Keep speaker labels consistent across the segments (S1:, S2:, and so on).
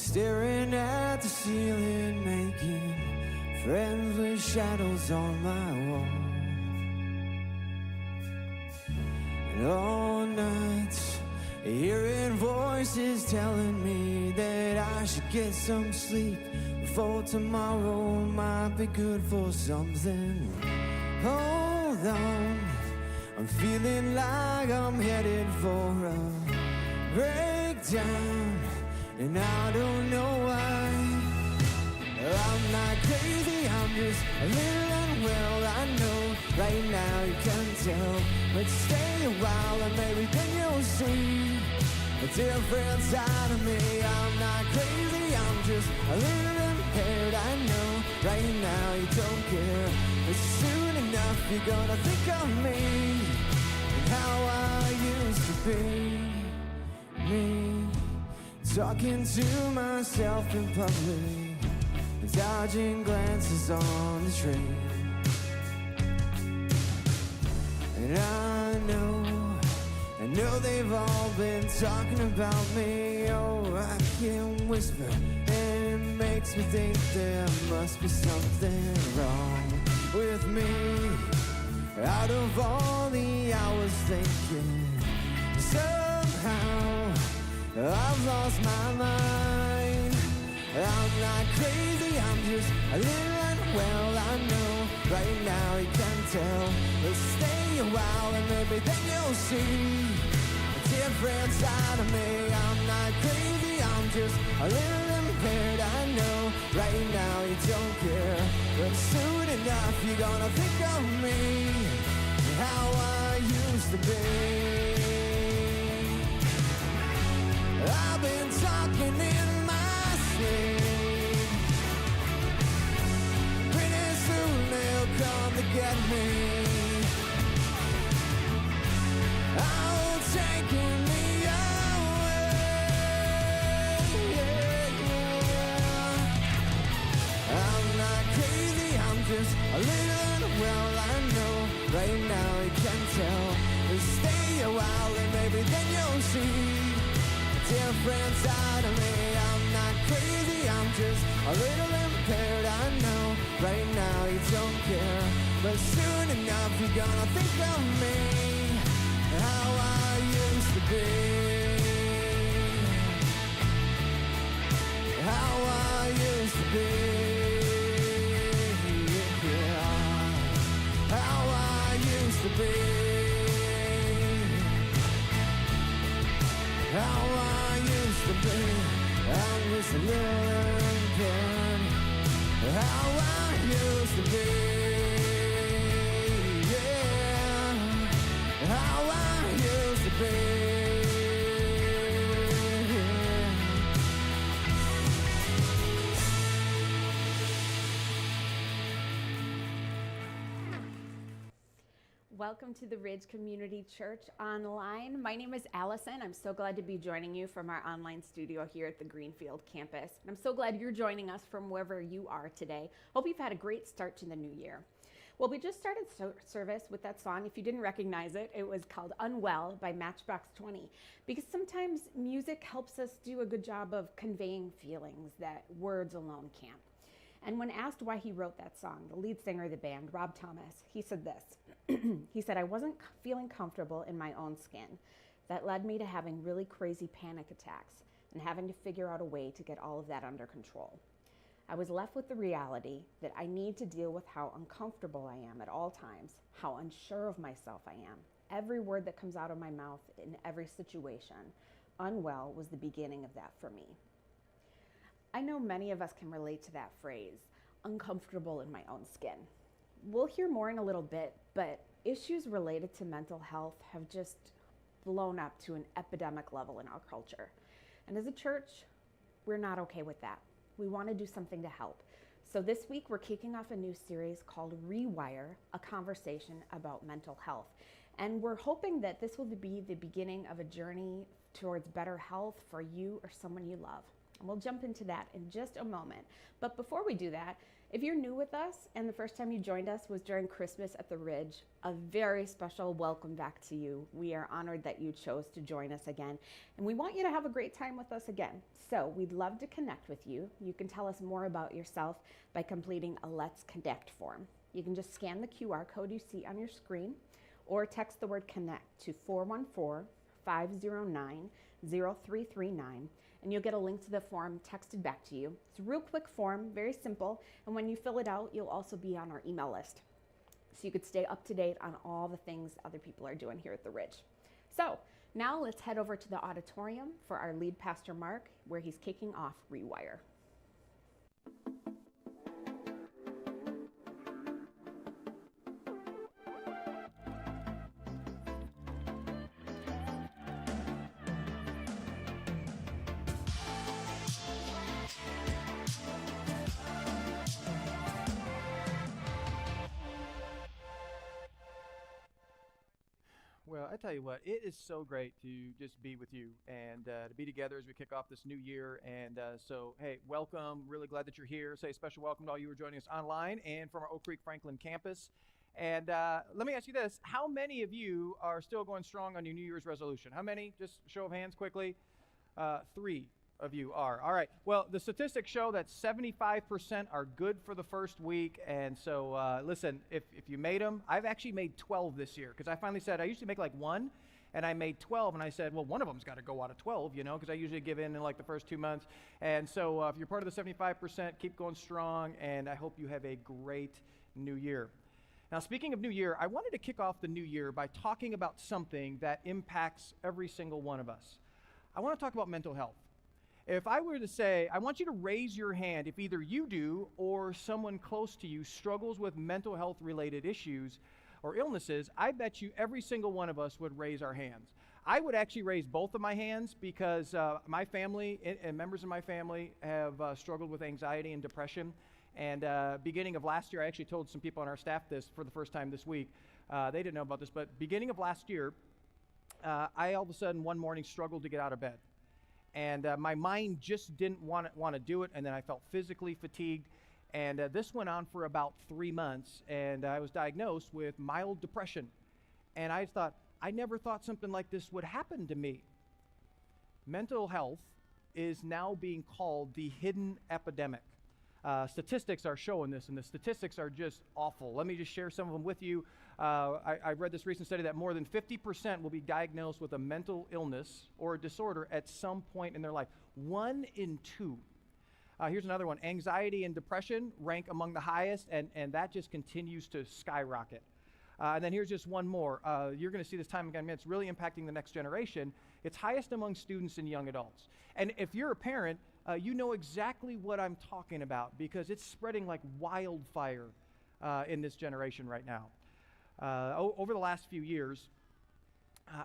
S1: staring at the ceiling, making friends with shadows on my wall. And all night, hearing voices telling me that I should get some sleep before tomorrow might be good for something. Hold on, I'm feeling like I'm headed for a breakdown, and I don't know why. I'm not crazy, I'm just a little unwell. I know right now you can tell, but stay a while and maybe then you'll see a different side of me. I'm not crazy, I'm just a little impaired. I know right now you don't care, but soon enough you're gonna think of me and how I used to be. Me talking to myself in public, dodging glances on the train. And I know they've all been talking about me. Oh, I can whisper, and it makes me think there must be something wrong with me. Out of all the hours thinking, somehow I've lost my mind. I'm not crazy, I'm just a little unwell. I know right now you can tell, but stay a while and maybe then you'll see a different side of me. I'm not crazy, I'm just a little impaired. I know right now you don't care, but soon enough you're gonna think of me and how I used to be. I've been talking in my sleep. Pretty soon they'll come to get me. Oh, taking me away. I'm not crazy, I'm just a little unwell. I know right now you can tell, but stay a while and maybe then you'll see different side of me. I'm not crazy, I'm just a little impaired. I know right now you don't care, but soon enough you're gonna think of me, how I used to be, how I used to be, yeah. How I used to be, how I used to be. I'm just a little impaired. How I used to be, yeah. How I used to be.
S2: Welcome to the Ridge Community Church Online. My name is Allison. I'm so glad to be joining you from our online studio here at the Greenfield campus. And I'm so glad you're joining us from wherever you are today. Hope you've had a great start to the new year. Well, we just started service with that song. If you didn't recognize it, it was called Unwell by Matchbox 20. Because sometimes music helps us do a good job of conveying feelings that words alone can't. And when asked why he wrote that song, the lead singer of the band, Rob Thomas, he said this. He said, "I wasn't feeling comfortable in my own skin. That led me to having really crazy panic attacks and having to figure out a way to get all of that under control. I was left with the reality that I need to deal with how uncomfortable I am at all times, how unsure of myself I am. Every word that comes out of my mouth in every situation. Unwell was the beginning of that for me." I know many of us can relate to that phrase, uncomfortable in my own skin. We'll hear more in a little bit, but issues related to mental health have just blown up to an epidemic level in our culture. And as a church, we're not okay with that. We want to do something to help. So this week we're kicking off a new series called Rewire, a conversation about mental health. And we're hoping that this will be the beginning of a journey towards better health for you or someone you love. And we'll jump into that in just a moment. But before we do that, if you're new with us and the first time you joined us was during Christmas at the Ridge, a very special welcome back to you. We are honored that you chose to join us again, and we want you to have a great time with us again. So we'd love to connect with you. You can tell us more about yourself by completing a Let's Connect form. You can just scan the QR code you see on your screen or text the word connect to 414-509-0339. And you'll get a link to the form texted back to you. It's a real quick form, very simple, and when you fill it out, you'll also be on our email list. So you could stay up to date on all the things other people are doing here at the Ridge. So now let's head over to the auditorium for our lead pastor, Mark, where he's kicking off Rewire.
S3: Well, I tell you what, it is so great to just be with you and to be together as we kick off this new year. And so, hey, welcome. Really glad that you're here. Say a special welcome to all you who are joining us online and from our Oak Creek Franklin campus. And let me ask you this. How many of you are still going strong on your New Year's resolution? How many? Just show of hands quickly. 3 of you are. All right. Well, the statistics show that 75% are good for the first week. And so, listen, if you made them, I've actually made 12 this year because I finally said I usually make like 1, and I made 12. And I said, well, one of them's got to go out of 12, you know, because I usually give in like the first 2 months. And so if you're part of the 75%, keep going strong. And I hope you have a great new year. Now, speaking of new year, I wanted to kick off the new year by talking about something that impacts every single one of us. I want to talk about mental health. If I were to say, I want you to raise your hand if either you do or someone close to you struggles with mental health related issues or illnesses, I bet you every single one of us would raise our hands. I would actually raise both of my hands because my family and members of my family have struggled with anxiety and depression. And beginning of last year, I actually told some people on our staff this for the first time this week. They didn't know about this, but beginning of last year, I all of a sudden one morning struggled to get out of bed. And my mind just didn't want to do it, and then I felt physically fatigued. And this went on for about 3 months, and I was diagnosed with mild depression. And I thought, I never thought something like this would happen to me. Mental health is now being called the hidden epidemic. Statistics are showing this, and the statistics are just awful. Let me just share some of them with you. I read this recent study that more than 50% will be diagnosed with a mental illness or a disorder at some point in their life. 1 in 2. Here's another one. Anxiety and depression rank among the highest, and that just continues to skyrocket. And then here's just one more. You're going to see this time again. It's really impacting the next generation. It's highest among students and young adults. And if you're a parent, you know exactly what I'm talking about because it's spreading like wildfire in this generation right now. Over the last few years,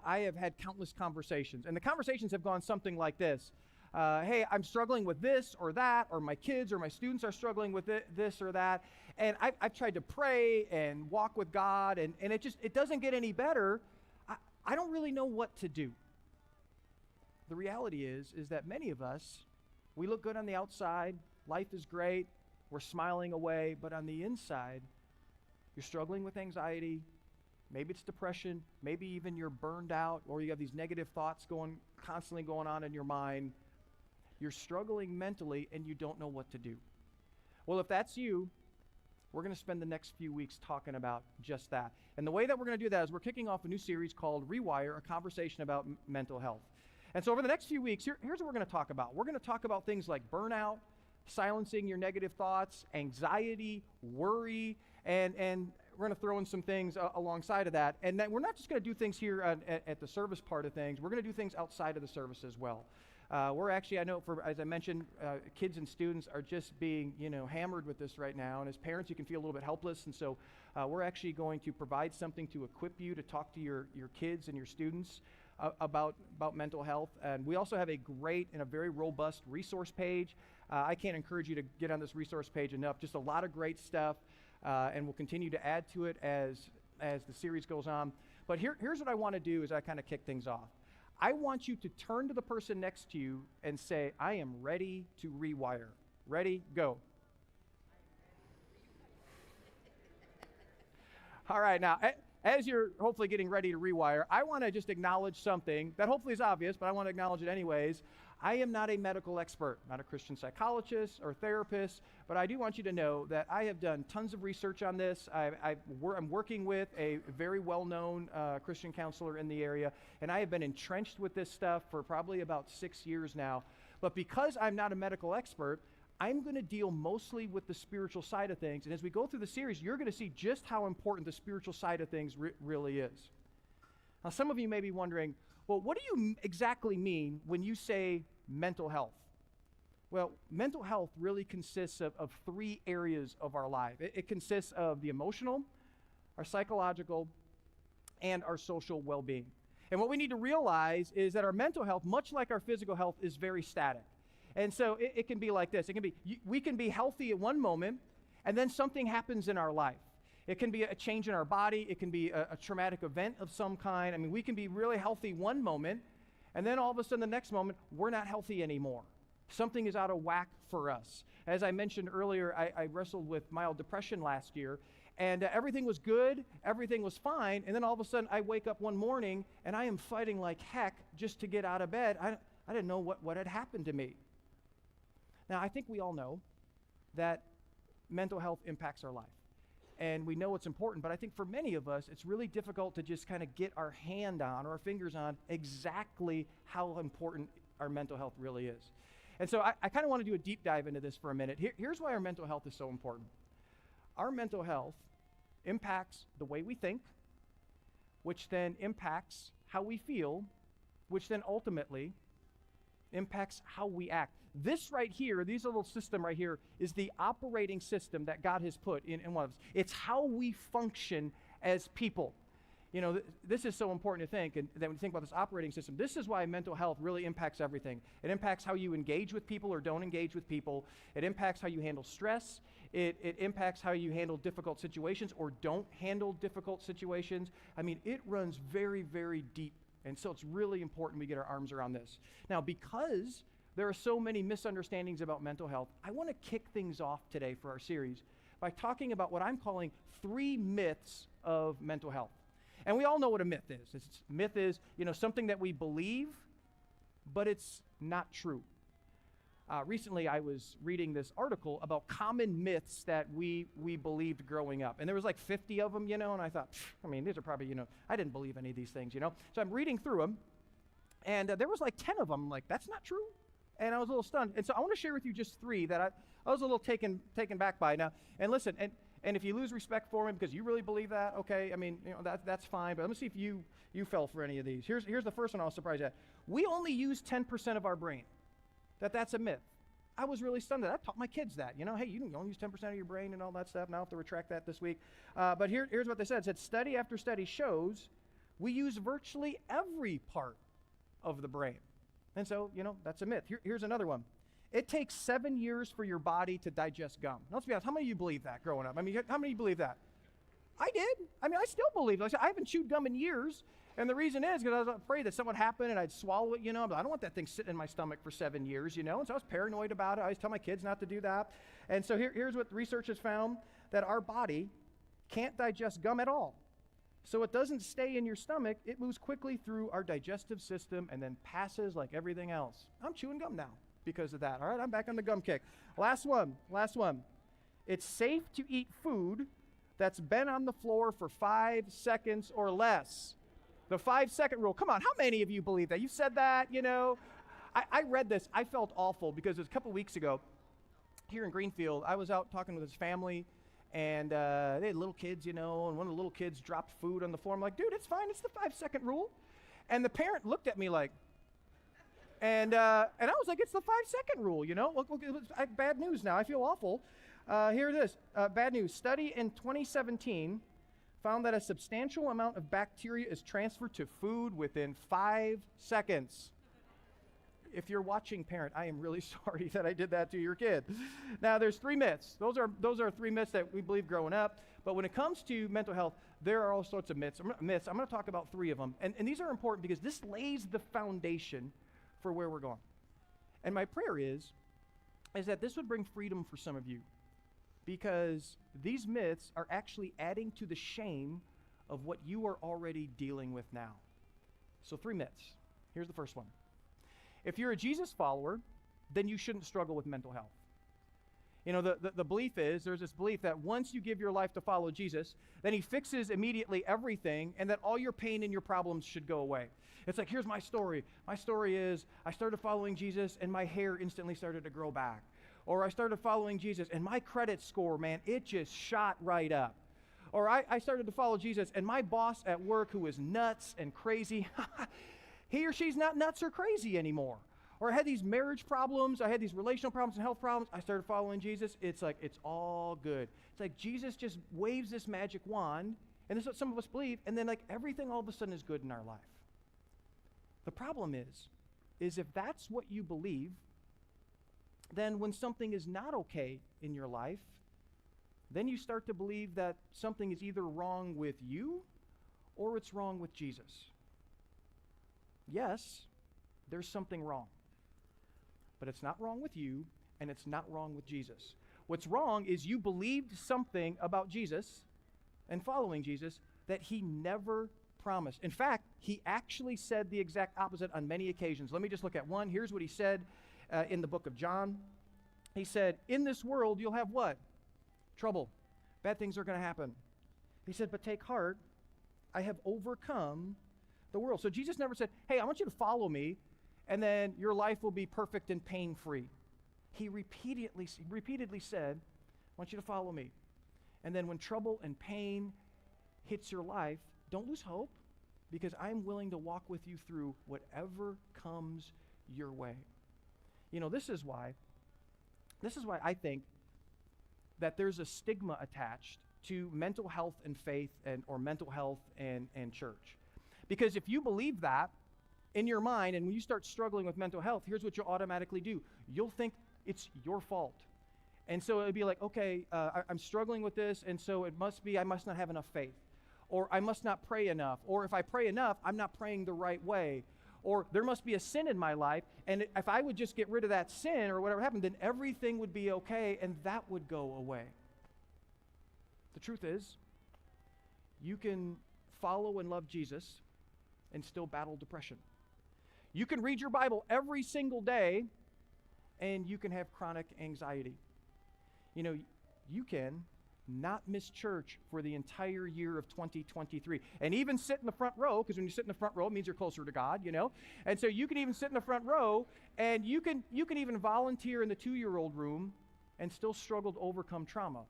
S3: I have had countless conversations, and the conversations have gone something like this. Hey, I'm struggling with this or that, or my kids or my students are struggling with this or that, and I've tried to pray and walk with God, and it doesn't get any better. I don't really know what to do. The reality is that many of us, we look good on the outside, life is great, we're smiling away, but on the inside, you're struggling with anxiety, maybe it's depression, maybe even you're burned out, or you have these negative thoughts constantly going on in your mind. You're struggling mentally and you don't know what to do. Well, if that's you, we're going to spend the next few weeks talking about just that. And the way that we're going to do that is we're kicking off a new series called Rewire, a conversation about mental health. And so over the next few weeks, here's what we're going to talk about. We're going to talk about things like burnout, silencing your negative thoughts, anxiety, worry, and we're going to throw in some things alongside of that. And then we're not just going to do things here at the service part of things. We're going to do things outside of the service as well. We're actually, I know, as I mentioned, kids and students are just being, hammered with this right now. And as parents, you can feel a little bit helpless. And so we're actually going to provide something to equip you to talk to your kids and your students about mental health. And we also have a great and a very robust resource page. I can't encourage you to get on this resource page enough. Just a lot of great stuff. And we'll continue to add to it as the series goes on. But here's what I want to do as I kind of kick things off. I want you to turn to the person next to you and say, I am ready to rewire. Ready? Go. All right, now, as you're hopefully getting ready to rewire, I want to just acknowledge something that hopefully is obvious, but I want to acknowledge it anyways. I am not a medical expert, not a Christian psychologist or therapist, but I do want you to know that I have done tons of research on this. I'm working with a very well-known Christian counselor in the area, and I have been entrenched with this stuff for probably about 6 years now. But because I'm not a medical expert, I'm going to deal mostly with the spiritual side of things. And as we go through the series, you're going to see just how important the spiritual side of things really is. Now, some of you may be wondering, well, what do you exactly mean when you say mental health? Well, mental health really consists of 3 areas of our life. It consists of the emotional, our psychological, and our social well-being. And what we need to realize is that our mental health, much like our physical health, is very static. And so it can be like this. We can be healthy at one moment, and then something happens in our life. It can be a change in our body. It can be a traumatic event of some kind. I mean, we can be really healthy one moment, and then all of a sudden the next moment, we're not healthy anymore. Something is out of whack for us. As I mentioned earlier, I wrestled with mild depression last year, and everything was good, everything was fine, and then all of a sudden I wake up one morning, and I am fighting like heck just to get out of bed. I didn't know what had happened to me. Now, I think we all know that mental health impacts our life. And we know it's important, but I think for many of us, it's really difficult to just kind of get our hand on or our fingers on exactly how important our mental health really is. And so I kind of want to do a deep dive into this for a minute. Here's why our mental health is so important. Our mental health impacts the way we think, which then impacts how we feel, which then ultimately impacts how we act. This right here, this little system right here, is the operating system that God has put in one of us. It's how we function as people. You know, this is so important to think, and that when you think about this operating system, this is why mental health really impacts everything. It impacts how you engage with people or don't engage with people. It impacts how you handle stress. It impacts how you handle difficult situations or don't handle difficult situations. I mean, it runs very, very deep. And so it's really important we get our arms around this. Now, because there are so many misunderstandings about mental health, I want to kick things off today for our series by talking about what I'm calling 3 myths of mental health. And we all know what a myth is. Myth is, something that we believe, but it's not true. Recently, I was reading this article about common myths that we believed growing up. And there was like 50 of them, and I thought, these are probably, I didn't believe any of these things, So I'm reading through them, and there was like 10 of them. I'm like, that's not true. And I was a little stunned. And so I want to share with you just 3 that I was a little taken back by. Now, and listen, and if you lose respect for me because you really believe that, okay, that's fine. But let me see if you fell for any of these. Here's the first one I was surprised at. We only use 10% of our brain. That's a myth. I was really stunned. I taught my kids that. Hey, you only use 10% of your brain and all that stuff. Now I have to retract that this week. But here's what they said. It said, study after study shows we use virtually every part of the brain. And so, that's a myth. Here's another one. It takes 7 years for your body to digest gum. Now, let's be honest. How many of you believe that growing up? How many of you believe that? I did. I still believe it. I haven't chewed gum in years. And the reason is because I was afraid that something would happen and I'd swallow it, but I don't want that thing sitting in my stomach for 7 years, And so I was paranoid about it. I always tell my kids not to do that. And so here's what research has found, that our body can't digest gum at all. So it doesn't stay in your stomach. It moves quickly through our digestive system and then passes like everything else. I'm chewing gum now because of that. All right, I'm back on the gum kick. Last one. It's safe to eat food that's been on the floor for 5 seconds or less. The 5-second rule. Come on, how many of you believe that? You said that, I read this. I felt awful because it was a couple weeks ago here in Greenfield. I was out talking with his family, and they had little kids, and one of the little kids dropped food on the floor. I'm like, dude, it's fine. It's the 5-second rule. And the parent looked at me like, and I was like, it's the 5-second rule, Look, bad news now. I feel awful. Here it is. Bad news. Study in 2017 found that a substantial amount of bacteria is transferred to food within 5 seconds. if you're watching, parent, I am really sorry that I did that to your kid. Now, there's 3 myths. Those are 3 myths that we believe growing up. But when it comes to mental health, there are all sorts of myths. I'm going to talk about 3 of them. And these are important because this lays the foundation for where we're going. And my prayer is that this would bring freedom for some of you, because these myths are actually adding to the shame of what you are already dealing with now. So 3 myths. Here's the first one. If you're a Jesus follower, then you shouldn't struggle with mental health. You know, the belief is, there's this belief that once you give your life to follow Jesus, then he fixes immediately everything, and that all your pain and your problems should go away. It's like, here's my story. My story is, I started following Jesus, and my hair instantly started to grow back. Or I started following Jesus, and my credit score, man, it just shot right up. Or I started to follow Jesus, and my boss at work, who is nuts and crazy, he or she's not nuts or crazy anymore. Or I had these marriage problems, I had these relational problems and health problems. I started following Jesus. It's like, it's all good. It's like Jesus just waves this magic wand, and this is what some of us believe, and then like everything all of a sudden is good in our life. The problem is if that's what you believe, then when something is not okay in your life, then you start to believe that something is either wrong with you or it's wrong with Jesus. Yes, there's something wrong, but it's not wrong with you, and it's not wrong with Jesus. What's wrong is you believed something about Jesus and following Jesus that he never promised. In fact, he actually said the exact opposite on many occasions. Let me just look at one. Here's what he said in the book of John. He said, in this world you'll have what? Trouble. Bad things are going to happen. He said, but take heart, I have overcome the world. So Jesus never said, hey, I want you to follow me, and then your life will be perfect and pain-free. He repeatedly said, I want you to follow me. And then when trouble and pain hits your life, don't lose hope, because I'm willing to walk with you through whatever comes your way. You know, this is why I think that there's a stigma attached to mental health and faith, or mental health and church. Because if you believe that in your mind, and when you start struggling with mental health, here's what you'll automatically do. You'll think it's your fault. And so it'd be like, okay, I'm struggling with this, and so it must be I must not have enough faith. Or I must not pray enough. Or if I pray enough, I'm not praying the right way. Or there must be a sin in my life, and if I would just get rid of that sin or whatever happened, then everything would be okay, and that would go away. The truth is, you can follow and love Jesus and still battle depression. You can read your Bible every single day, and you can have chronic anxiety. You know, you can not miss church for the entire year of 2023. And even sit in the front row, because when you sit in the front row, it means you're closer to God, you know? And so you can even sit in the front row, and you can even volunteer in the 2-year-old room and still struggle to overcome trauma.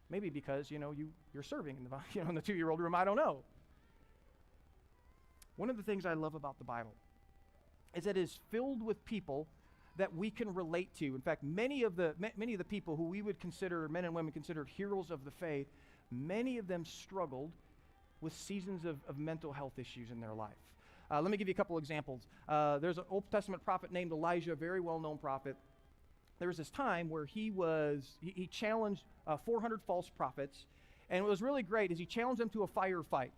S3: Maybe because, you know, you're serving in the, in the 2-year-old room, I don't know. One of the things I love about the Bible is that it is filled with people that we can relate to. In fact, many of the people who we would consider, men and women considered heroes of the faith, many of them struggled with seasons of mental health issues in their life. Let me give you a couple examples. There's an Old Testament prophet named Elijah, a very well-known prophet. There was this time where he challenged 400 false prophets, and what was really great is he challenged them to a firefight.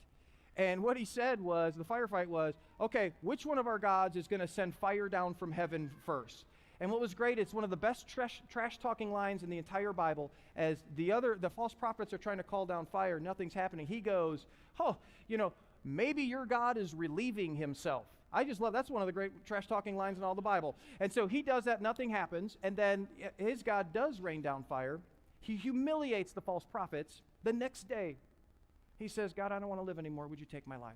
S3: And what he said was, the firefight was, okay, which one of our gods is going to send fire down from heaven first? And what was great, it's one of the best trash-talking lines in the entire Bible. As the false prophets are trying to call down fire, nothing's happening. He goes, oh, maybe your God is relieving himself. I just love, that's one of the great trash-talking lines in all the Bible. And so he does that, nothing happens, and then his God does rain down fire. He humiliates the false prophets. The next day, he says, God, I don't want to live anymore. Would you take my life?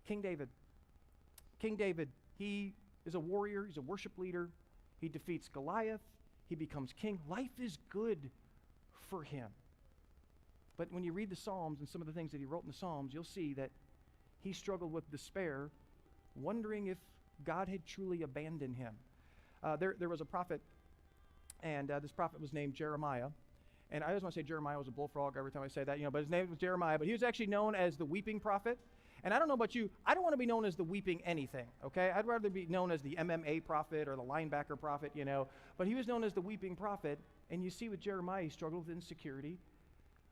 S3: King David, he is a warrior. He's a worship leader. He defeats Goliath. He becomes king. Life is good for him. But when you read the Psalms and some of the things that he wrote in the Psalms, you'll see that he struggled with despair, wondering if God had truly abandoned him. There was a prophet, and this prophet was named Jeremiah. And I always want to say Jeremiah was a bullfrog every time I say that, but his name was Jeremiah. But he was actually known as the weeping prophet. And I don't know about you, I don't want to be known as the weeping anything, okay? I'd rather be known as the MMA prophet or the linebacker prophet, But he was known as the weeping prophet. And you see with Jeremiah, he struggled with insecurity,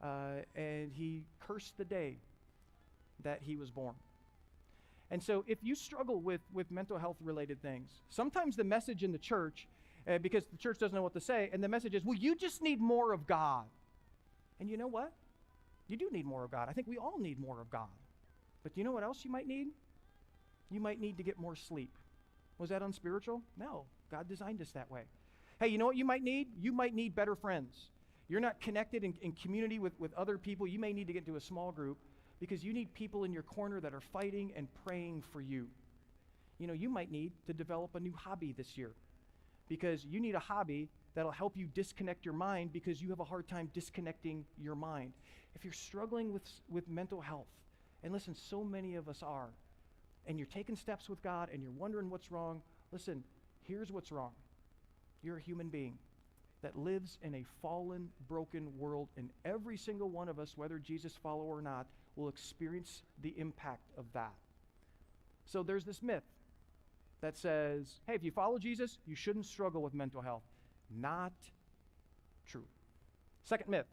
S3: and he cursed the day that he was born. And so if you struggle with mental health related things, sometimes the message in the church, because the church doesn't know what to say, and the message is, well, you just need more of God. And you know what? You do need more of God. I think we all need more of God. But do you know what else you might need? You might need to get more sleep. Was that unspiritual? No. God designed us that way. Hey, you know what you might need? You might need better friends. You're not connected in community with other people. You may need to get into a small group because you need people in your corner that are fighting and praying for you. You might need to develop a new hobby this year because you need a hobby that'll help you disconnect your mind because you have a hard time disconnecting your mind. If you're struggling with mental health, and listen, so many of us are, and you're taking steps with God and you're wondering what's wrong, listen, here's what's wrong. You're a human being that lives in a fallen, broken world, and every single one of us, whether Jesus follower or not, will experience the impact of that. So there's this myth that says, hey, if you follow Jesus, you shouldn't struggle with mental health. Not true. Second myth,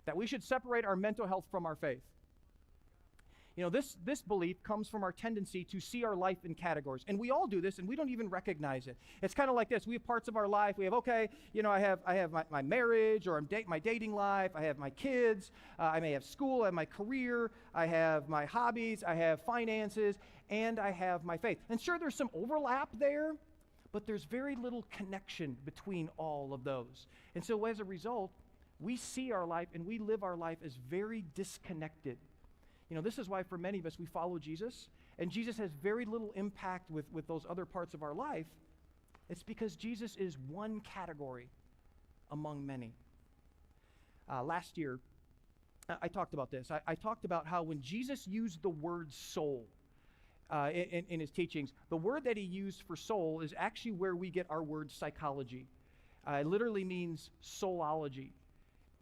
S3: that we should separate our mental health from our faith. This belief comes from our tendency to see our life in categories. And we all do this, and we don't even recognize it. It's kind of like this. We have parts of our life. We have, I have my marriage, or my dating life. I have my kids. I may have school. I have my career. I have my hobbies. I have finances. And I have my faith. And sure, there's some overlap there, but there's very little connection between all of those. And so as a result, we see our life and we live our life as very disconnected. This is why for many of us, we follow Jesus, and Jesus has very little impact with those other parts of our life. It's because Jesus is one category among many. Last year, I talked about this. I talked about how when Jesus used the word soul in his teachings, the word that he used for soul is actually where we get our word psychology. It literally means soulology.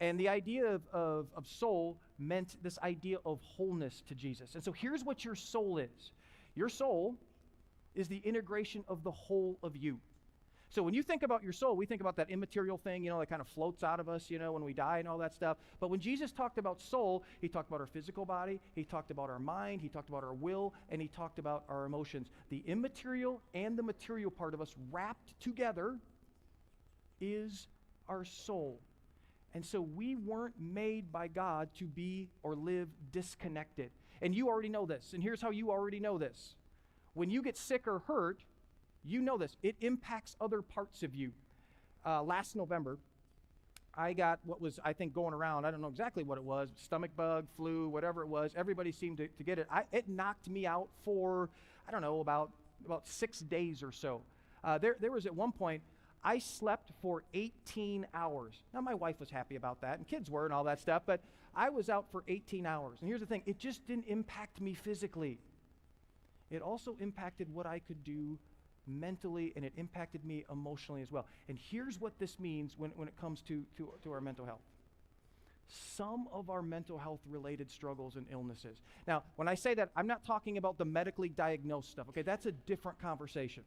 S3: And the idea of soul meant this idea of wholeness to Jesus. And so here's what your soul is. Your soul is the integration of the whole of you. So when you think about your soul, we think about that immaterial thing, that kind of floats out of us, when we die and all that stuff. But when Jesus talked about soul, he talked about our physical body, he talked about our mind, he talked about our will, and he talked about our emotions. The immaterial and the material part of us wrapped together is our soul. And so we weren't made by God to be or live disconnected. And you already know this. And here's how you already know this. When you get sick or hurt, you know this. It impacts other parts of you. Last November, I got what was, I think, going around. I don't know exactly what it was. Stomach bug, flu, whatever it was. Everybody seemed to get it. It knocked me out for, I don't know, about 6 days or so. There was at one point, I slept for 18 hours. Now, my wife was happy about that, and kids were and all that stuff, but I was out for 18 hours. And here's the thing, it just didn't impact me physically. It also impacted what I could do mentally, and it impacted me emotionally as well. And here's what this means when it comes to our mental health. Some of our mental health related struggles and illnesses. Now, when I say that, I'm not talking about the medically diagnosed stuff, okay? That's a different conversation.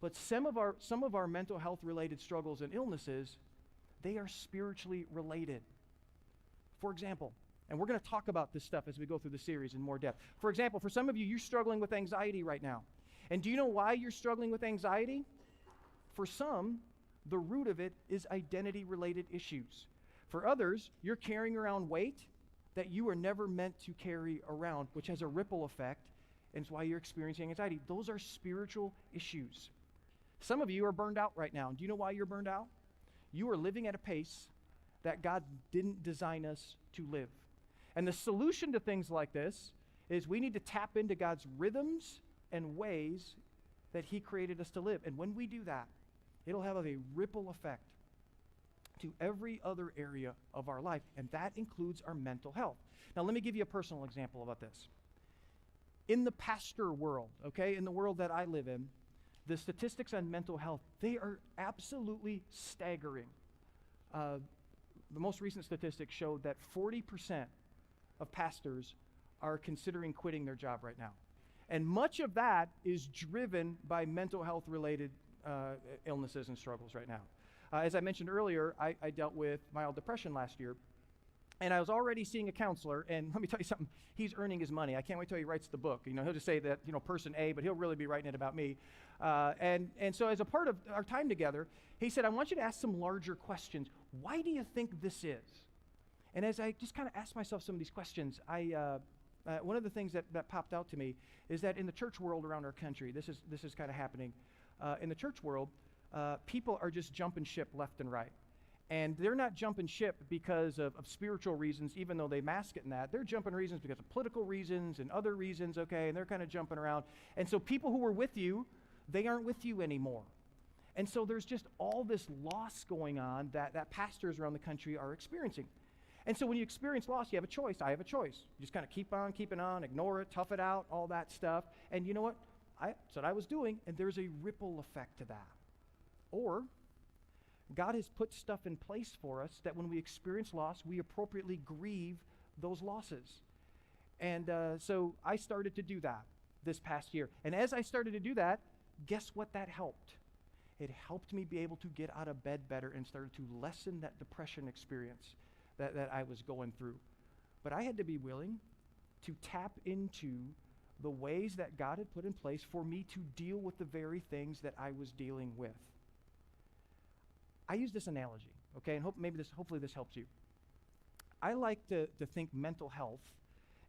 S3: But some of our mental health related struggles and illnesses, they are spiritually related. For example, and we're going to talk about this stuff as we go through the series in more depth. For example, for some of you, you're struggling with anxiety right now. And do you know why you're struggling with anxiety? For some, the root of it is identity related issues. For others, you're carrying around weight that you were never meant to carry around, which has a ripple effect, and it's why you're experiencing anxiety. Those are spiritual issues. Some of you are burned out right now. Do you know why you're burned out? You are living at a pace that God didn't design us to live. And the solution to things like this is we need to tap into God's rhythms and ways that he created us to live. And when we do that, it'll have a ripple effect to every other area of our life, and that includes our mental health. Now, let me give you a personal example about this. In the pastor world, okay, in the world that I live in, the statistics on mental health, they are absolutely staggering. The most recent statistics showed that 40% of pastors are considering quitting their job right now. And much of that is driven by mental health related illnesses and struggles right now. As I mentioned earlier, I dealt with mild depression last year. And I was already seeing a counselor, and let me tell you something, he's earning his money. I can't wait till he writes the book. He'll just say that, person A, but he'll really be writing it about me. And so as a part of our time together, he said, I want you to ask some larger questions. Why do you think this is? And as I just kind of asked myself some of these questions, one of the things that popped out to me is that in the church world around our country, this is kind of happening. In the church world, people are just jumping ship left and right. And they're not jumping ship because of spiritual reasons, even though they mask it in that. They're jumping reasons because of political reasons and other reasons, okay? And they're kind of jumping around. And so people who were with you, they aren't with you anymore. And so there's just all this loss going on that pastors around the country are experiencing. And so when you experience loss, you have a choice. I have a choice. You just kind of keep on keeping on, ignore it, tough it out, all that stuff. And you know what? That's what I was doing, and there's a ripple effect to that. Or God has put stuff in place for us that when we experience loss, we appropriately grieve those losses. And so I started to do that this past year. And as I started to do that, guess what that helped? It helped me be able to get out of bed better and started to lessen that depression experience that I was going through. But I had to be willing to tap into the ways that God had put in place for me to deal with the very things that I was dealing with. I use this analogy, okay, and hopefully this helps you. I like to think mental health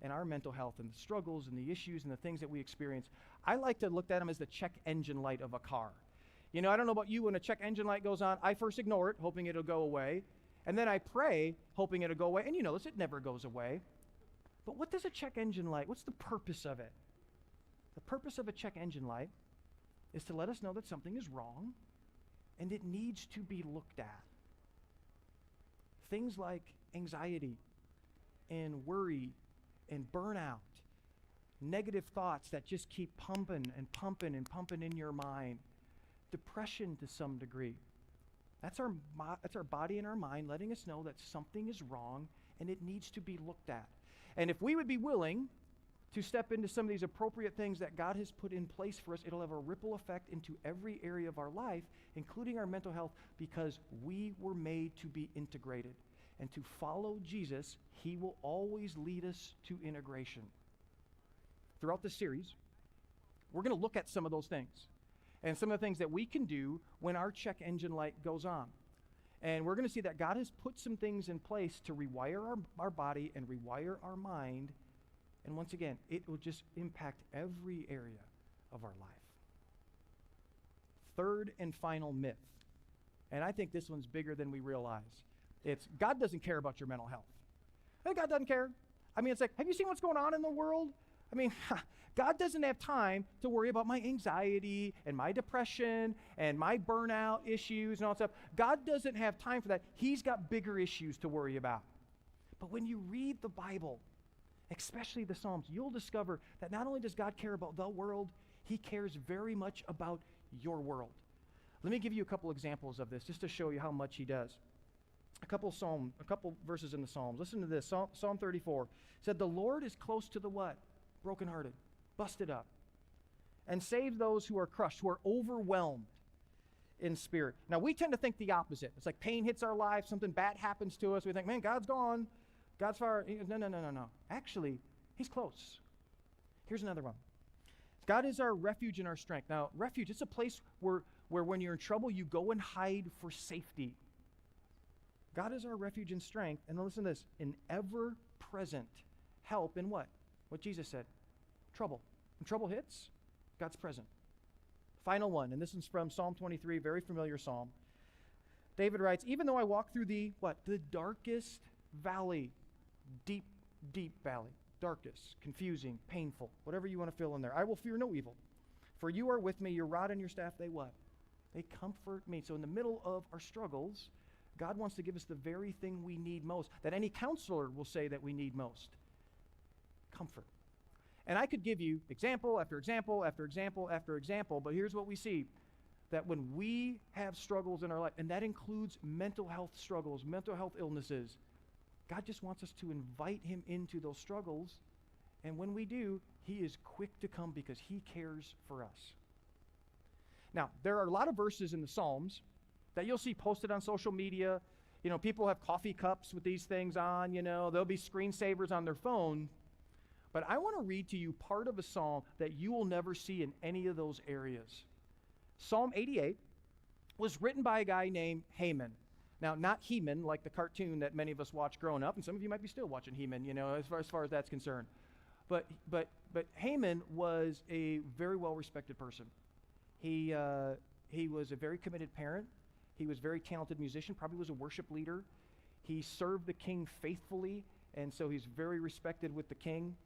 S3: and our mental health and the struggles and the issues and the things that we experience, I like to look at them as the check engine light of a car. I don't know about you, when a check engine light goes on, I first ignore it, hoping it'll go away, and then I pray, hoping it'll go away, and it never goes away. But what does a check engine light, what's the purpose of it? The purpose of a check engine light is to let us know that something is wrong and it needs to be looked at. Things like anxiety and worry and burnout, negative thoughts that just keep pumping and pumping and pumping in your mind, depression to some degree. That's our body and our mind letting us know that something is wrong and it needs to be looked at. And if we would be willing to step into some of these appropriate things that God has put in place for us, it'll have a ripple effect into every area of our life, including our mental health, because we were made to be integrated. And to follow Jesus, he will always lead us to integration. Throughout this series, we're going to look at some of those things and some of the things that we can do when our check engine light goes on. And we're going to see that God has put some things in place to rewire our body and rewire our mind. And once again, it will just impact every area of our life. Third and final myth, and I think this one's bigger than we realize. It's God doesn't care about your mental health. God doesn't care. It's like, have you seen what's going on in the world? God doesn't have time to worry about my anxiety and my depression and my burnout issues and all that stuff. God doesn't have time for that. He's got bigger issues to worry about. But when you read the Bible, especially the Psalms, you'll discover that not only does God care about the world, he cares very much about your world. Let me give you a couple examples of this just to show you how much he does. A couple verses in the Psalms. Listen to this. Psalm 34 said, the Lord is close to the what? Brokenhearted, busted up, and saves those who are crushed, who are overwhelmed in spirit. Now, we tend to think the opposite. It's like pain hits our life, something bad happens to us. We think, man, God's gone. God's far. No. Actually, he's close. Here's another one. God is our refuge and our strength. Now, refuge, it's a place where when you're in trouble, you go and hide for safety. God is our refuge and strength. And listen to this, an ever-present help in what? What Jesus said. Trouble. When trouble hits, God's present. Final one, and this is from Psalm 23, very familiar psalm. David writes, even though I walk through the darkest valley, deep valley, darkest, confusing, painful, whatever you want to fill in there, I will fear no evil. For you are with me, your rod and your staff, they what? They comfort me. So in the middle of our struggles, God wants to give us the very thing we need most, that any counselor will say that we need most. Comfort. And I could give you example after example after example after example, but here's what we see. That when we have struggles in our life, and that includes mental health struggles, mental health illnesses, God just wants us to invite him into those struggles And when we do, he is quick to come because he cares for us. Now, there are a lot of verses in the Psalms that you'll see posted on social media. You know, people have coffee cups with these things on, you know, there'll be screensavers on their phone. But I want to read to you part of a psalm that you will never see in any of those areas. Psalm 88 was written by a guy named Haman. Now, not He-Man, like the cartoon that many of us watched growing up, and some of you might be still watching He-Man, you know, as far as that's concerned. But Haman was a very well-respected person. He was a very committed parent. He was a very talented musician, probably was a worship leader. He served the king faithfully, and so he's very respected with the king.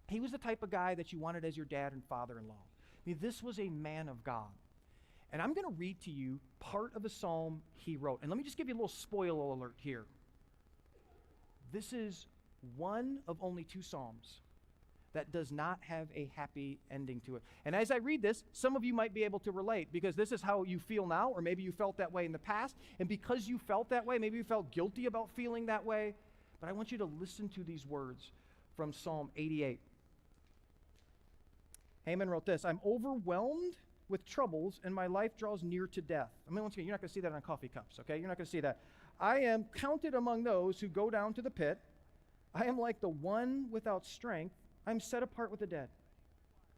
S3: He was the type of guy that you wanted as your dad and father-in-law. I mean, this was a man of God. And I'm going to read to you part of a psalm he wrote. And let me just give you a little spoiler alert here. This is one of only 2 psalms that does not have a happy ending to it. And as I read this, some of you might be able to relate because this is how you feel now, or maybe you felt that way in the past. And because you felt that way, maybe you felt guilty about feeling that way. But I want you to listen to these words from Psalm 88. Haman wrote this: I'm overwhelmed with troubles, and my life draws near to death. I mean, once again, you're not going to see that on coffee cups, okay? You're not going to see that. I am counted among those who go down to the pit. I am like the one without strength. I'm set apart with the dead.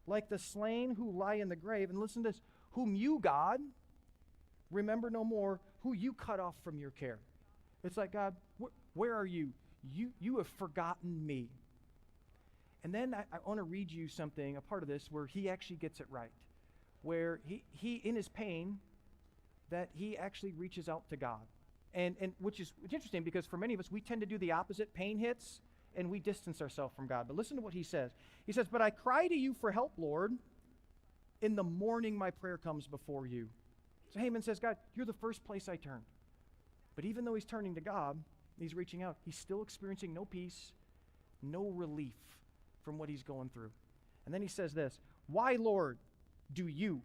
S3: Like the slain who lie in the grave. And listen to this: whom you, God, remember no more, who you cut off from your care. It's like, God, where are you? You have forgotten me. And then I want to read you something, a part of this, where he actually gets it right. Where he in his pain, that he actually reaches out to God. And which is interesting because for many of us, we tend to do the opposite. Pain hits, and we distance ourselves from God. But listen to what he says. He says, but I cry to you for help, Lord. In the morning my prayer comes before you. So Haman says, God, you're the first place I turn. But even though he's turning to God, he's reaching out, he's still experiencing no peace, no relief from what he's going through. And then he says this: why, Lord, do you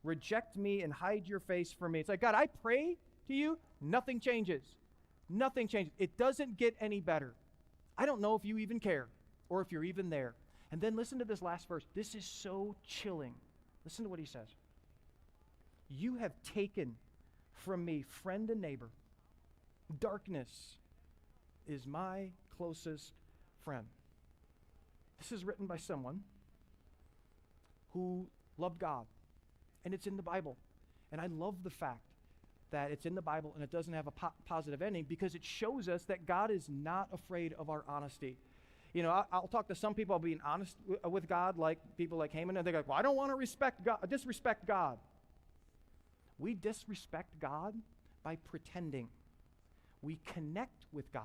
S3: reject me and hide your face from me? It's like, God, I pray to you, nothing changes. Nothing changes. It doesn't get any better. I don't know if you even care or if you're even there. And then listen to this last verse. This is so chilling. Listen to what he says. You have taken from me friend and neighbor. Darkness is my closest friend. This is written by someone who loved God, and it's in the Bible. And I love the fact that it's in the Bible and it doesn't have a positive ending, because it shows us that God is not afraid of our honesty. You know, I'll talk to some people being honest with God, like people like Haman, and they're like, well, I don't want to disrespect God. We disrespect God by pretending. We connect with God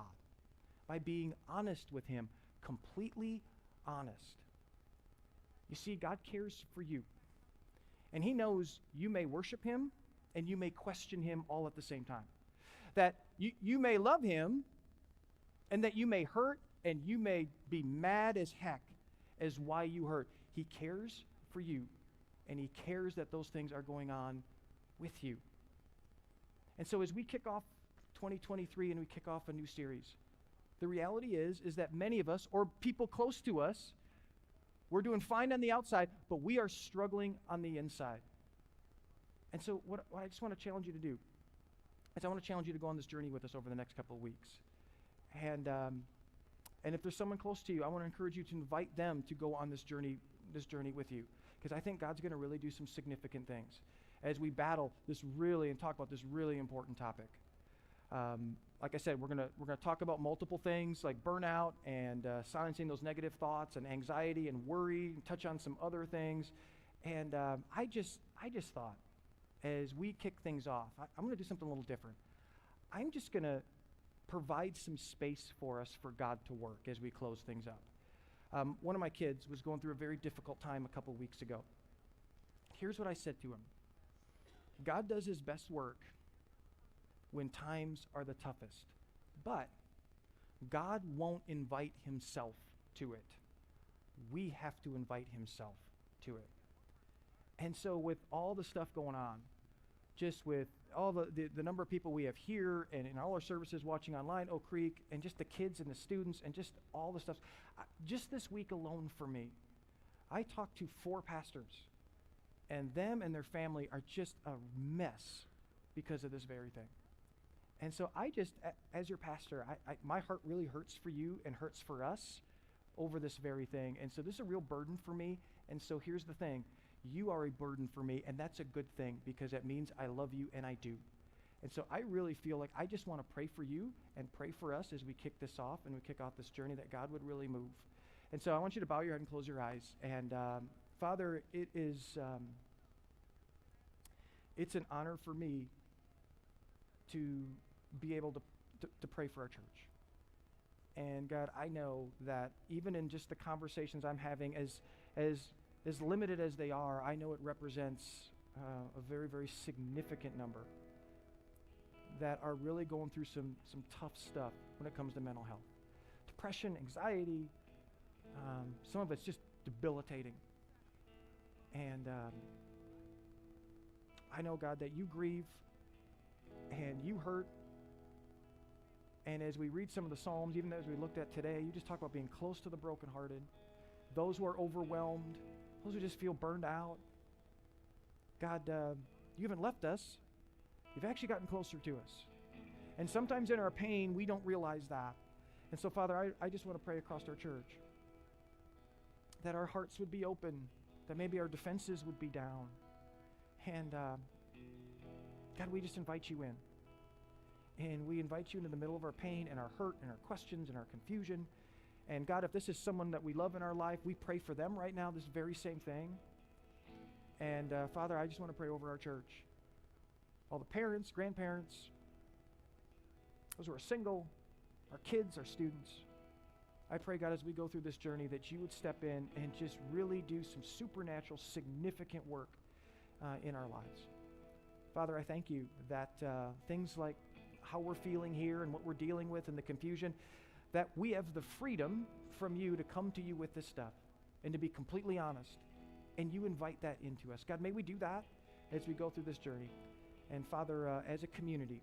S3: by being honest with him, completely honest. You see, God cares for you. And he knows you may worship him and you may question him all at the same time. That you may love him and that you may hurt and you may be mad as heck as why you hurt. He cares for you, and he cares that those things are going on with you. And so as we kick off 2023 and we kick off a new series, the reality is that many of us, or people close to us, we're doing fine on the outside, but we are struggling on the inside. And so what I just want to challenge you to do is I want to challenge you to go on this journey with us over the next couple of weeks. And if there's someone close to you, I want to encourage you to invite them to go on this journey with you, because I think God's going to really do some significant things as we battle this really and talk about this really important topic. Like I said, we're gonna talk about multiple things like burnout and silencing those negative thoughts and anxiety and worry, and touch on some other things. And I just thought, as we kick things off, I'm gonna do something a little different. I'm just gonna provide some space for us for God to work as we close things up. One of my kids was going through a very difficult time a couple weeks ago. Here's what I said to him: God does his best work when times are the toughest, but God won't invite himself to it. We have to invite himself to it. And so with all the stuff going on, just with all the number of people we have here and in all our services watching online, Oak Creek, and just the kids and the students and just all the stuff. Just this week alone for me, I talked to 4 pastors, and them and their family are just a mess because of this very thing. And so I just, as your pastor, my heart really hurts for you and hurts for us over this very thing. And so this is a real burden for me. And so here's the thing. You are a burden for me, and that's a good thing because that means I love you, and I do. And so I really feel like I just want to pray for you and pray for us as we kick this off and we kick off this journey, that God would really move. And so I want you to bow your head and close your eyes. And Father, it's an honor for me to be able to pray for our church. And God, I know that even in just the conversations I'm having, as limited as they are, I know it represents a very, very significant number that are really going through some tough stuff when it comes to mental health. Depression, anxiety, some of it's just debilitating. And I know, God, that you grieve and you hurt. And as we read some of the Psalms, even as we looked at today, you just talk about being close to the brokenhearted, those who are overwhelmed, those who just feel burned out. God, you haven't left us. You've actually gotten closer to us. And sometimes in our pain, we don't realize that. And so, Father, I just want to pray across our church that our hearts would be open, that maybe our defenses would be down. And God, we just invite you in. And we invite you into the middle of our pain and our hurt and our questions and our confusion. And God, if this is someone that we love in our life, we pray for them right now, this very same thing. And Father, I just want to pray over our church. All the parents, grandparents, those who are single, our kids, our students. I pray, God, as we go through this journey, that you would step in and just really do some supernatural, significant work in our lives. Father, I thank you that things like how we're feeling here and what we're dealing with and the confusion, that we have the freedom from you to come to you with this stuff and to be completely honest. And you invite that into us. God, may we do that as we go through this journey. And Father, as a community,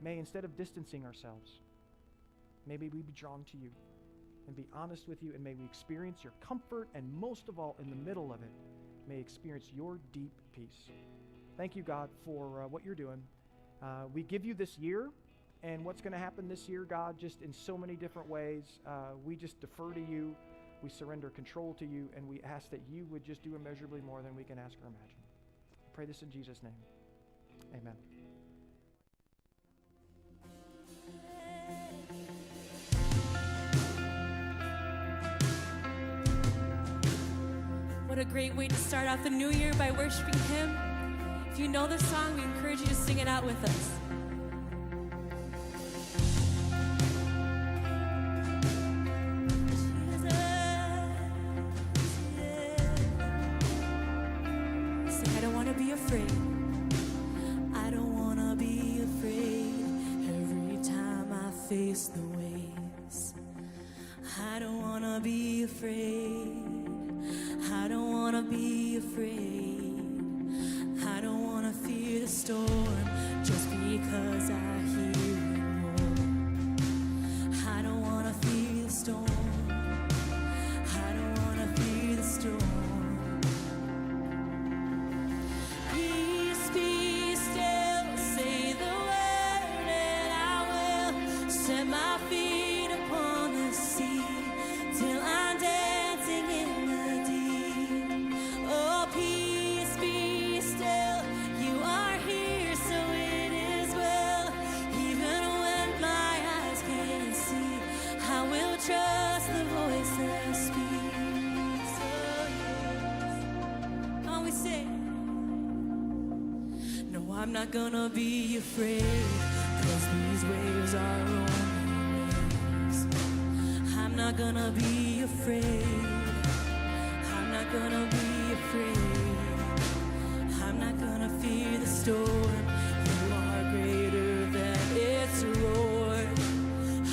S3: may instead of distancing ourselves, maybe we be drawn to you and be honest with you, and may we experience your comfort, and most of all, in the middle of it, may experience your deep peace. Thank you, God, for what you're doing. We give you this year and what's going to happen this year, God, just in so many different ways. We just defer to you. We surrender control to you, and we ask that you would just do immeasurably more than we can ask or imagine. I pray this in Jesus' name. Amen.
S4: What a great way to start off the new year, by worshiping Him. If you know this song, we encourage you to sing it out with us. Say, I don't want to be afraid. I don't want to be afraid every time I face the waves. I don't want to be afraid. I don't want to be afraid. I don't want to fear the storm just because I hear it roar. I don't want to fear the storm. I don't want to fear the storm. Peace, be still, say the word and I will set my feet upon the sea till I'm dancing in the deep. Oh, peace, be still, you are here, so it is well. Even when my eyes can't see, I will trust the voice that speaks. Oh, yes. Come on, we sing. No, I'm not gonna be afraid, 'cause these waves are only waves. I'm not gonna be afraid. I'm not gonna be afraid. I'm not gonna fear the storm. You are greater than its roar.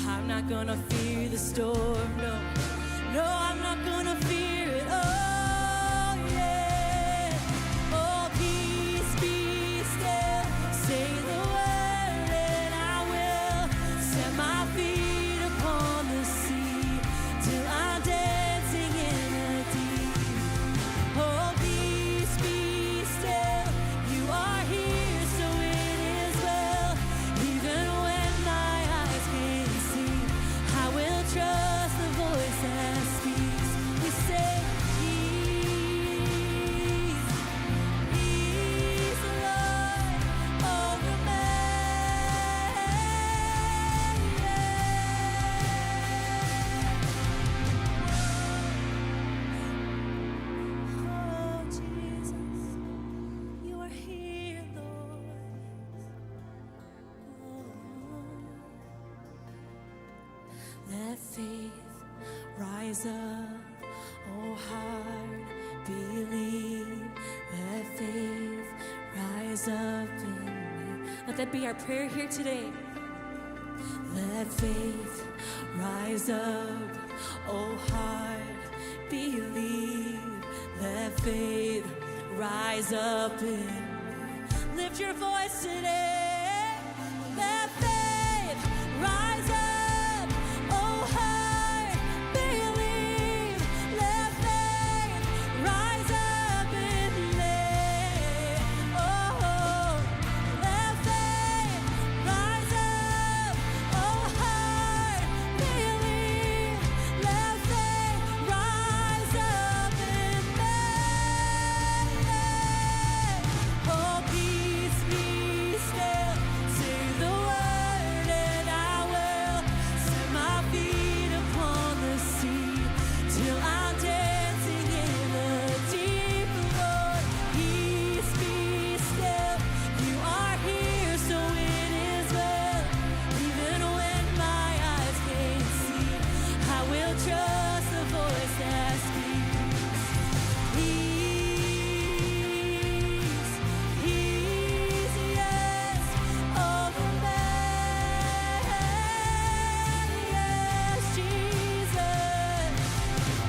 S4: I'm not gonna fear the storm, no. No, I'm not gonna fear it, oh yeah. Oh, peace be rise up, oh heart, believe, let faith rise up in me. Let that be our prayer here today. Let faith rise up, oh heart, believe, let faith rise up in me. Lift your voice today. Let faith rise up, oh heart, believe, let faith rise up in me. Oh, let faith rise up, oh heart, believe, let faith rise up in me. Oh, peace be still, say the word and I will set my feet upon the sea till I'm dancing in the deep. Lord, peace be still, you are here, so it is well. Even when my eyes can't see, I will trust the voice that speaks. Peace, yes, over me. Yes, Jesus.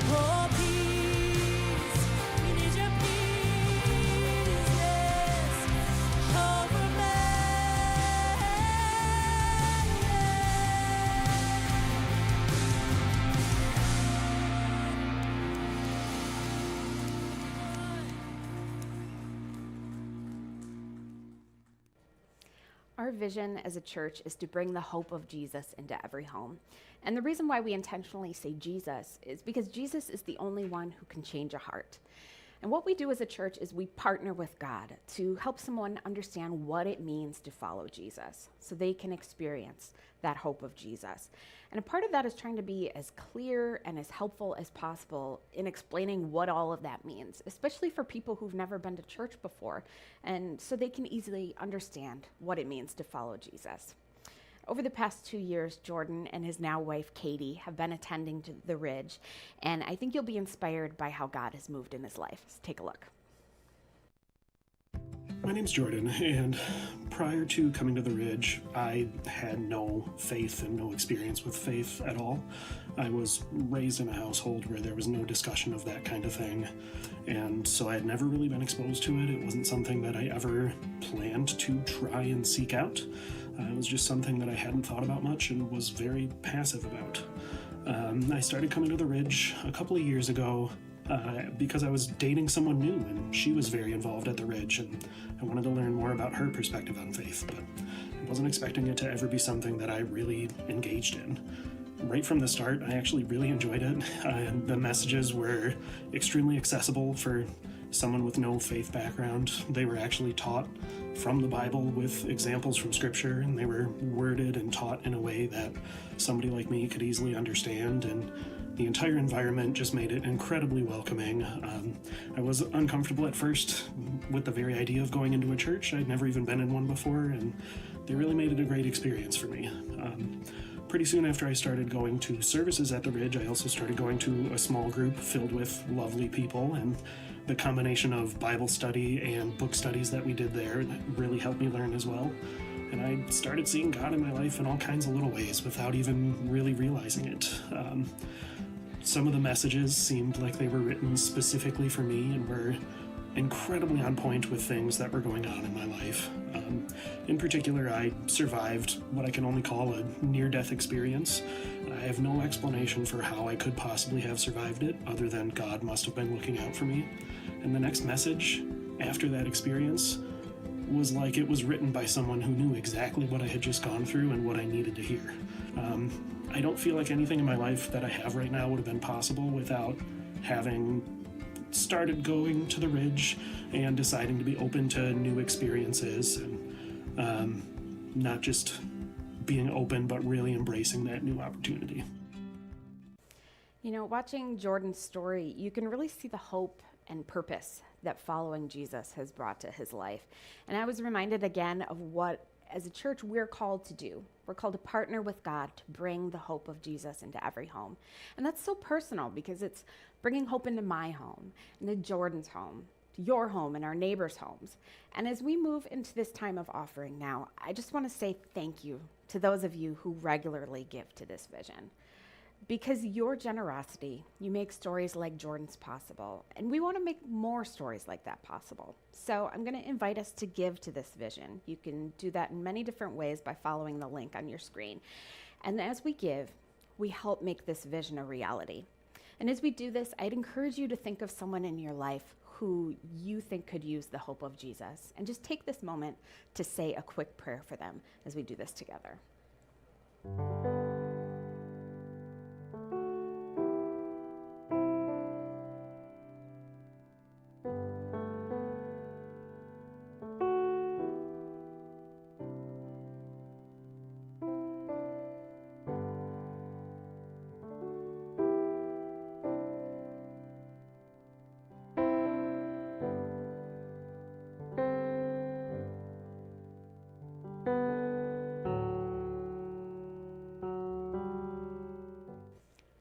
S4: Oh, peace, we need your peace, yes, over me.
S2: Our vision as a church is to bring the hope of Jesus into every home. And the reason why we intentionally say Jesus is because Jesus is the only one who can change a heart. And what we do as a church is we partner with God to help someone understand what it means to follow Jesus so they can experience that hope of Jesus. And a part of that is trying to be as clear and as helpful as possible in explaining what all of that means, especially for people who've never been to church before, and so they can easily understand what it means to follow Jesus. Over the past 2 years, Jordan and his now wife, Katie, have been attending to the Ridge, and I think you'll be inspired by how God has moved in his life. So take a look.
S5: My name's Jordan, and prior to coming to the Ridge, I had no faith and no experience with faith at all. I was raised in a household where there was no discussion of that kind of thing, and so I had never really been exposed to it. It wasn't something that I ever planned to try and seek out. It was just something that I hadn't thought about much and was very passive about. I started coming to the Ridge a couple of years ago because I was dating someone new, and she was very involved at the Ridge, and I wanted to learn more about her perspective on faith, but I wasn't expecting it to ever be something that I really engaged in. Right from the start, I actually really enjoyed it. The messages were extremely accessible for someone with no faith background. They were actually taught from the Bible with examples from Scripture, and they were worded and taught in a way that somebody like me could easily understand, and the entire environment just made it incredibly welcoming. I was uncomfortable at first with the very idea of going into a church. I'd never even been in one before, and they really made it a great experience for me. Pretty soon after I started going to services at the Ridge, I also started going to a small group filled with lovely people, and the combination of Bible study and book studies that we did there really helped me learn as well. And I started seeing God in my life in all kinds of little ways without even really realizing it. Some of the messages seemed like they were written specifically for me and were incredibly on point with things that were going on in my life. In particular, I survived what I can only call a near-death experience. I have no explanation for how I could possibly have survived it, other than God must have been looking out for me. And the next message after that experience was like it was written by someone who knew exactly what I had just gone through and what I needed to hear. I don't feel like anything in my life that I have right now would have been possible without having started going to the Ridge and deciding to be open to new experiences, and not just being open, but really embracing that new opportunity.
S2: You know, watching Jordan's story, you can really see the hope and purpose that following Jesus has brought to his life. And I was reminded again of what as a church, we're called to do. We're called to partner with God to bring the hope of Jesus into every home. And that's so personal because it's bringing hope into my home, into Jordan's home, to your home, and our neighbors' homes. And as we move into this time of offering now, I just want to say thank you to those of you who regularly give to this vision. Because your generosity, you make stories like Jordan's possible, and we want to make more stories like that possible. So I'm going to invite us to give to this vision. You can do that in many different ways by following the link on your screen. And as we give, we help make this vision a reality. And as we do this, I'd encourage you to think of someone in your life who you think could use the hope of Jesus, and just take this moment to say a quick prayer for them as we do this together.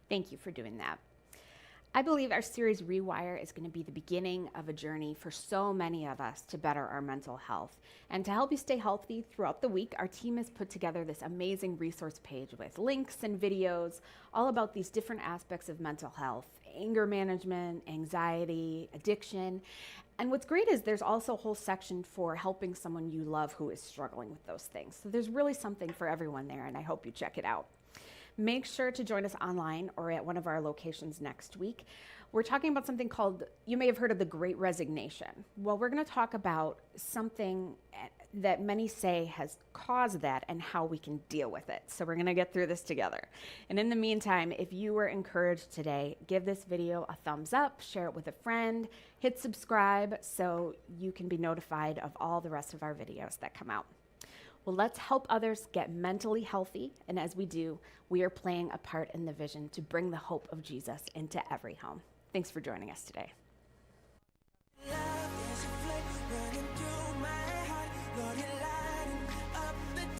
S2: Thank you for doing that. I believe our series Rewire is going to be the beginning of a journey for so many of us to better our mental health. And to help you stay healthy throughout the week, our team has put together this amazing resource page with links and videos all about these different aspects of mental health: anger management, anxiety, addiction. And what's great is there's also a whole section for helping someone you love who is struggling with those things. So there's really something for everyone there, and I hope you check it out. Make sure to join us online or at one of our locations next week. We're talking about something called, you may have heard of the Great Resignation. Well, we're going to talk about something that many say has caused that and how we can deal with it. So we're going to get through this together. And in the meantime, if you were encouraged today, give this video a thumbs up, share it with a friend, hit subscribe so you can be notified of all the rest of our videos that come out. Well, let's help others get mentally healthy, and as we do, we are playing a part in the vision to bring the hope of Jesus into every home. Thanks for joining us today.